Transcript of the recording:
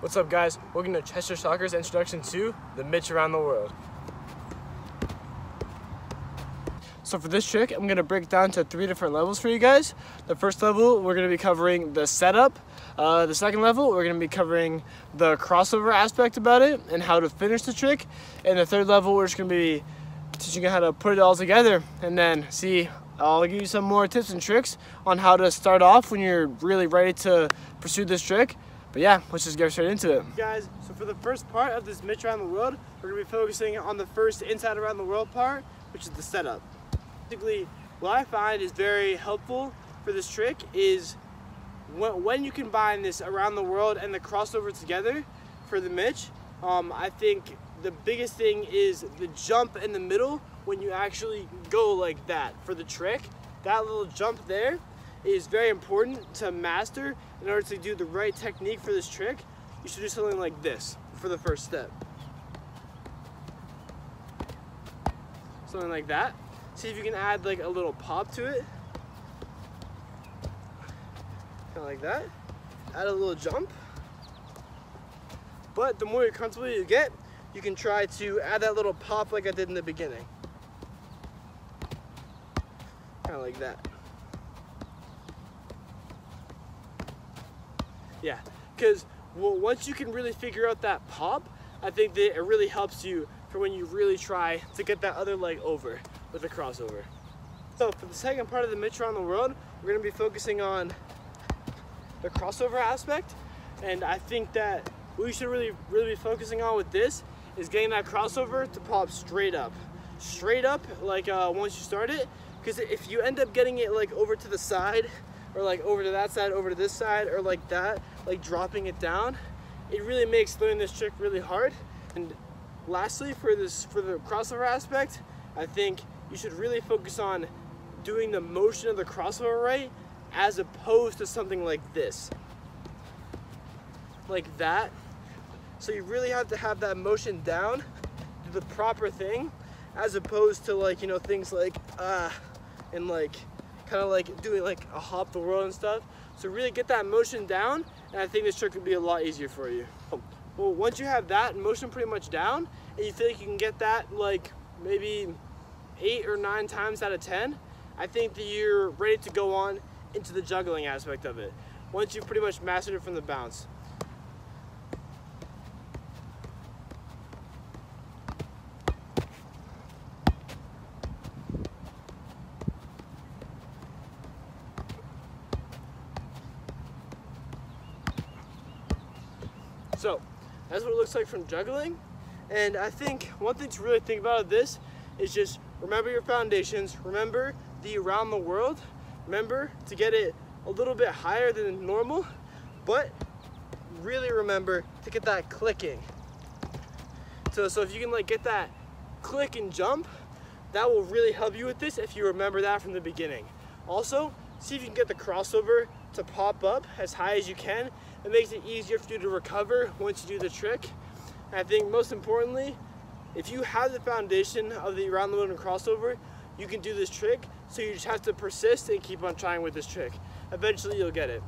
What's up, guys? Welcome to Cheshire Soccer's introduction to the Mitch Around the World. So for this trick, I'm going to break it down to 3 different levels for you guys. The first level, we're going to be covering the setup. The second level, we're going to be covering the crossover aspect about it and how to finish the trick. And the third level, we're just going to be teaching you how to put it all together. And then I'll give you some more tips and tricks on how to start off when you're really ready to pursue this trick. But yeah, let's just get straight into it. Guys, so for the first part of this Mitch Around the World, we're going to be focusing on the first inside around the world part, which is the setup. Basically, what I find is very helpful for this trick is when you combine this around the world and the crossover together for the Mitch. I think the biggest thing is the jump in the middle when you actually go like that for the trick. That little jump there is very important to master. In order to do the right technique for this trick, you should do something like this for the first step. Something like that. See if you can add like a little pop to it. Kind of like that. Add a little jump. But the more you're comfortable you get, you can try to add that little pop like I did in the beginning. Kind of like that. Yeah, because once you can really figure out that pop, I think that it really helps you for when you really try to get that other leg over with a crossover. So for the second part of the Mitch Around the World, we're going to be focusing on the crossover aspect. And I think that what you should really be focusing on with this is getting that crossover to pop straight up. Straight up, like once you start it. Because if you end up getting it like over to the side, or like over to that side, over to this side, or like that, like dropping it down, it really makes learning this trick really hard. And lastly, for the crossover aspect, I think you should really focus on doing the motion of the crossover right, as opposed to something like this. Like that. So you really have to have that motion down, do the proper thing, as opposed to like, you know, things like, and like, kind of like doing like a hop the world and stuff. So really get that motion down, and I think this trick would be a lot easier for you. Well, once you have that motion pretty much down, and you feel like you can get that like maybe 8 or 9 times out of 10, I think that you're ready to go on into the juggling aspect of it, once you've pretty much mastered it from the bounce. So that's what it looks like from juggling. And I think one thing to really think about this is just remember your foundations, remember the around the world, remember to get it a little bit higher than normal, but really remember to get that clicking. So if you can like get that click and jump, that will really help you with this if you remember that from the beginning. Also, see if you can get the crossover to pop up as high as you can. It makes it easier for you to recover once you do the trick. And I think most importantly, if you have the foundation of the around the world and crossover, you can do this trick. So you just have to persist and keep on trying with this trick. Eventually you'll get it.